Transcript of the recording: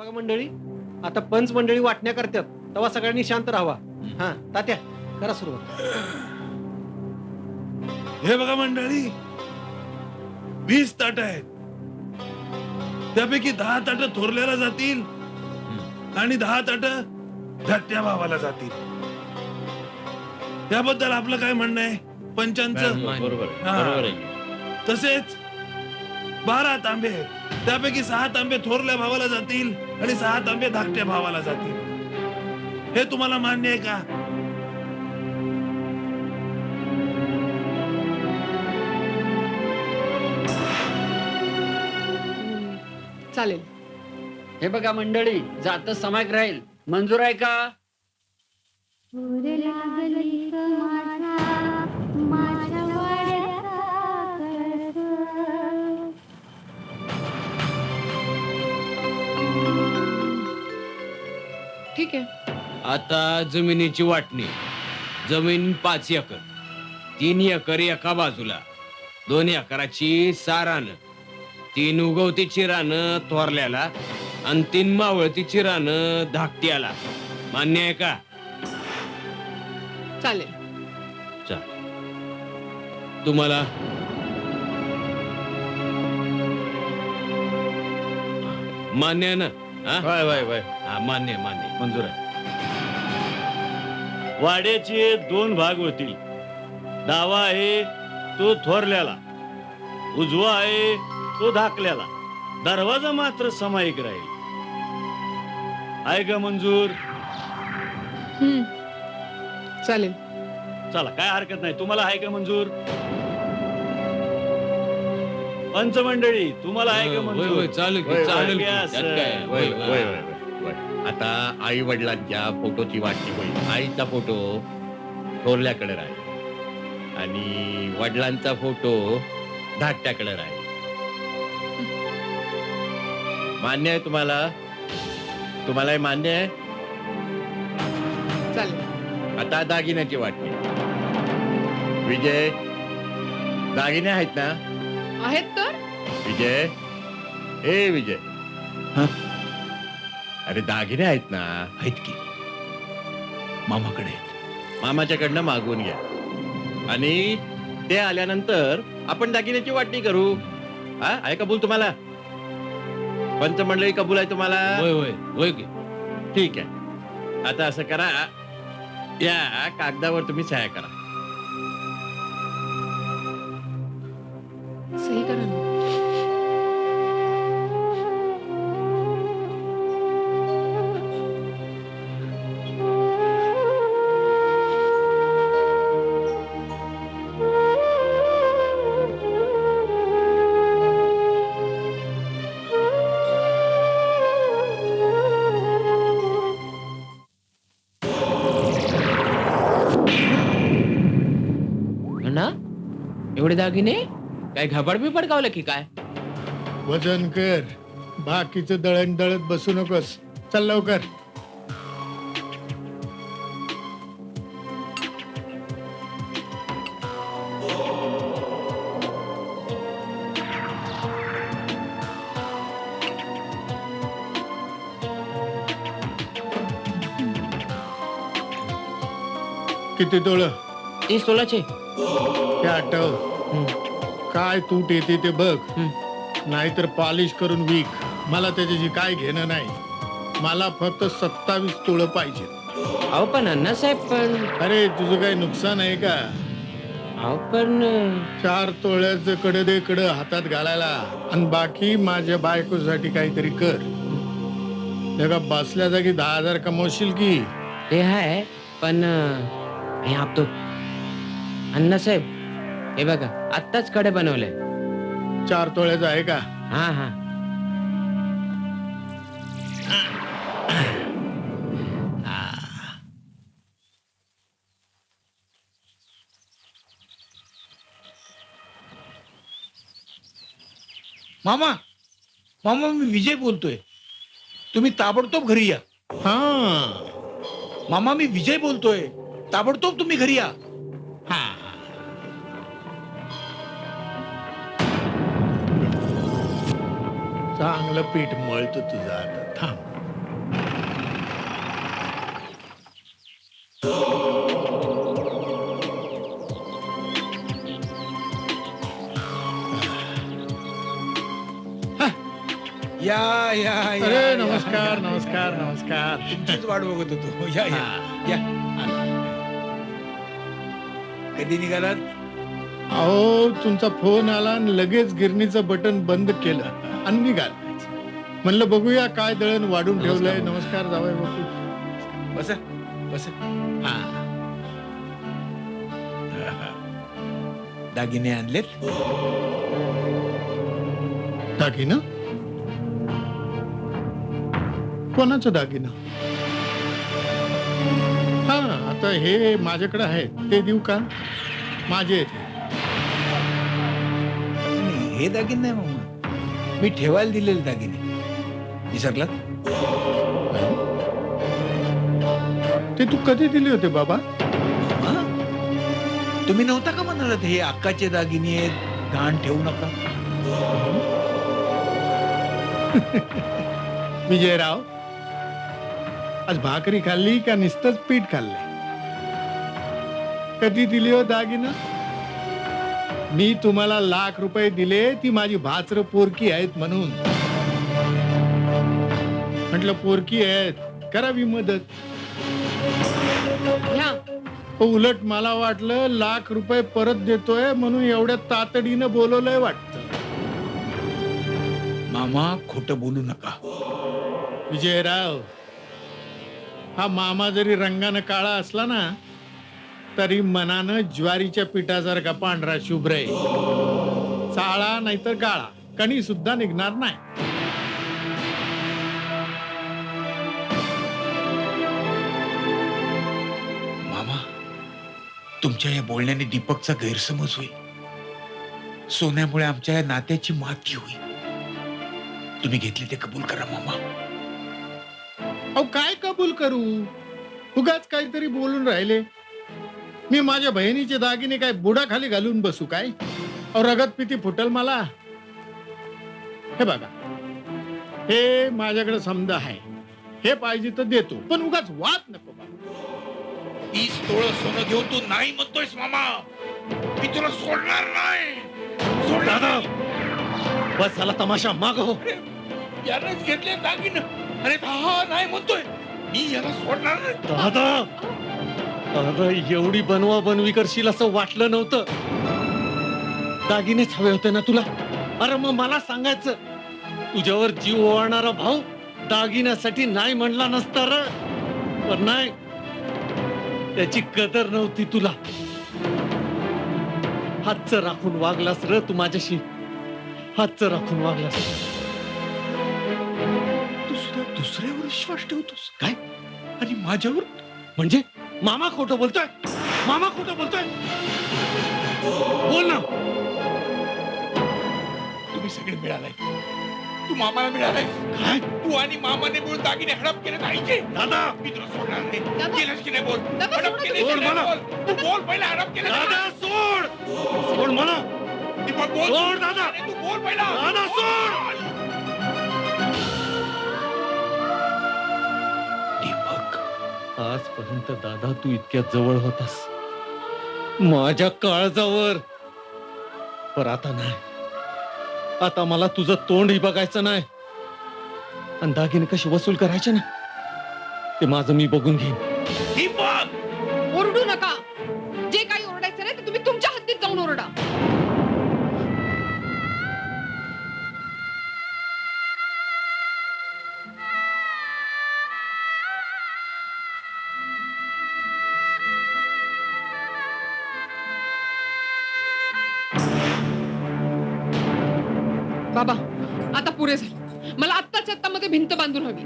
बघा मंडळी, आता पंच मंडळी वाटण्या करतात तेव्हा सगळ्यांनी शांत राहावा. हा तात्या करा सुरुवात. हे बघा मंडळी, 20 ताट आहेत. त्यापैकी 10 ताट थोरल्याला जातील आणि 10 ताट धाकट्या भावाला जातील. त्याबद्दल आपलं काय म्हणणं आहे पंचांचं? बरोबर हा. बरोबर आहे. तसेच 12 तांबे आहेत. त्यापैकी 6 तांबे थोरल्या भावाला जातील आणि 6 तांबे धाकट्या भावाला जातील. हे तुम्हाला मान्य आहे का? चालेल. हे बघा मंडळी, जात समायक राहील. मंजूर आहे का? ठीक आहे. आता जमिनीची वाटणी. जमीन 5 एकर. 3 एकर एका बाजूला, 2 एकराची 6 रानं, 3 उगवतीची रानं थोरल्याला आणि 3 मावळतीची रानं धाकट्याला. मान्य आहे का? चालेल. तुम्हाला मान्य आहे ना? हा? वय वय वय हा, मान्य मान्य. मंजूर आहे. वाड्याचे 2 भाग होतील. डावा आहे तो थोरल्याला, उजवा आहे तो धाकल्याला. दरवाजा मात्र समायिक राहील. आहे का मंजूर? चालेल. चला, काय हरकत नाही. तुम्हाला आहे का मंजूर? पंचमंडळी, तुम्हाला आहे का होय, होय, मंजूर? चालेल की, होय, चालेल होय, की. असं. त्यात काय? होय, होय, होय, होय. होय, होय. आता आई वडिलांच्या फोटोची वाटणी होईल. आईचा फोटो थोरल्याकडे राहील आणि वडिलांचा फोटो धाकट्याकडे राहील. मान्य आहे तुम्हाला? तुम्हाला मान्य आहे? चालेल. आता दागिन्याची वाटणी. विजय, दागिने आहेत ना? आहेत तर. विजय, ए विजय. अरे दागिने आहेत ना? आहेत की मामाकडे. मामाच्याकडनं मागवून घ्या आणि ते आल्यानंतर आपण दागिन्याची वाटणी करू. हा, आहे कबूल तुम्हाला? पंचमंडळी कबूल आहे तुम्हाला? होय होय होय की. ठीक आहे. आता असं करा, या कागदावर तुम्ही सह्या करा. सही करा ना. ना एवढे दागिने काय घाबड बिबड गावलं की काय? वजन कर. बाकीचं दळण दळत बसू नकोस. चल लवकर. किती तोळ? 30 तोलाचे. ते आठव. काय तूट येते ते बघ. नाहीतर पॉलिश करून विक. मला त्याच्याशी काय घेणं नाही. मला फक्त 27 तोळ पाहिजे. अहो पण अण्णासाहेब, पण अरे तुझं काही नुकसान आहे का? अहो पण 4 तोळ्याचं कडे दे कडं हातात घालायला आणि बाकी माझ्या बायकोसाठी काहीतरी कर. का बसल्या जागी 10,000 कमवशील की? ते आहे, पण हे आपतो अण्णासाहेब, हे बघा आत्ताच कडे बनवलंय. 4 तोळ्याचं आहे का? हा हा. मामा, मामा मी विजय बोलतोय. तुम्ही ताबडतोब घरी या. हा. मामा मी विजय बोलतोय. ताबडतोब तुम्ही घरी या. हा. चांगलं पीठ मळतो तुझं आता थांब. या या या, अरे या, नमस्कार या, नमस्कार नमस्कार. तुमचीच वाट बघत होतो. या या हा. या. कधी निघालात? अहो तुमचा फोन आला आणि लगेच गिरणीचं बटन बंद केलं आणि निघाल. म्हणलं बघूया काय दळण वाढून ठेवलंय. नमस्कार जावई बापू. बसा बसा. हा दागिने आणलेत? दागिनं कोणाचं दागिनं? हा आता हे माझ्याकडे आहे ते देऊ का? माझे आहेत हे. नाही, हे दागिने नाही मामा, मी ठेवायला दिलेले दागिने. विसरलात? ते तू कधी दिले होते बाबा? हा? तुम्ही नव्हता का म्हणालात हे अक्काचे दागिने आहेत, घाण ठेवू नका? विजयराव आज भाकरी खाल्ली का नुसतंच पीठ खाल्लंय? कधी दिली हो दागिनं? मी तुम्हाला ₹1,00,000 दिले ती माझी भाचर पोरकी आहेत म्हणून. म्हटलं पोरकी आहेत करावी मदत. घ्या. उलट मला वाटलं ₹1,00,000 परत देतोय म्हणून एवढ्या तातडीनं बोलवलंय वाटतं. मामा खोटं बोलू नका. विजयराव हा मामा जरी रंगानं काळा असला ना तरी मनानं ज्वारीच्या पिठासारखा पांढरा शुभ्र आहे. चाळा नाहीतर गाळा कणी सुद्धा निघणार नाही. मामा तुमच्या या बोलण्याने दीपकचा गैरसमज होईल. सोन्यामुळे आमच्या या नात्याची माती होईल. तुम्ही घेतले ते कबूल करा मामा. अहो काय कबूल करू? उगाच काहीतरी बोलून राहिले. मी माझ्या बहिणीचे दागिने काय बुडाखाली घालून बसू काय? अहो रगत पिती फुटल मला. हे बघा हे माझ्याकडे समजा आहे. हे पाहिजे तर देतो पण उगाच वाद नको बाबा. 30 तोळं सोनं घेऊन तू नाही म्हणतोयस मामा. मी तुला सोडणार नाही. सोडणार दादा. नाही. बस झाला तमाशा माग हो. यानंच घेतले दागिने आणि हा नाही म्हणतोय. मी याला सोडणार नाही. दादा दादा एवढी बनवा बनवी करशील असं वाटलं नव्हतं. दागिनेच हवे होते ना तुला? अरे मग मला सांगायचं. तुझ्यावर जीव ओवाळणारा भाऊ दागिन्यासाठी नाही म्हणला नसता र. पण नाही त्याची कदर नव्हती तुला. हातचं राखून वागलास र तू माझ्याशी. हातचं राखून वागलास. तू सुद्धा दुसऱ्यावर विश्वास ठेवतोस काय? आणि माझ्यावर? म्हणजे मामा खोटं बोलतोय? मामा खोटं बोलतोय? बोल ना. तुम्ही सगळे मिळालाय. तू मामाला मिळालाय. काय? तू आणि मामाने मिळून दागिने हडप केले नाहीचे. दादा मी तुला सोडणार नाही. दादा. केलंस की नाही बोल. दादा, हडप सोडा केले तुम्ही. की नाही सोड मला. बोल. तू बोल पहिला हडप केलं. दादा सोड. सोड मला. दीपक बोल. सोड दादा. अरे तू बोल पहिला. दादा, सोड. दीपक आजपर्यंत दादा तू इतक्या जवळ होतास माझ्या काळजावर. पर आता नाही. आता मला तुझं तोंडही बघायचं नाही. आणि दागिने कसे वसूल करायचे ना ते माझं मी बघून घेईन. दीपक ओरडू नका. जे काही ओरडायचं नाही ते तुम्ही तुमच्या हद्दीत जाऊन ओरडा. बाबा आता पुरे झालं. मला आत्ताच्या आत्ता मध्ये भिंत बांधून हवी.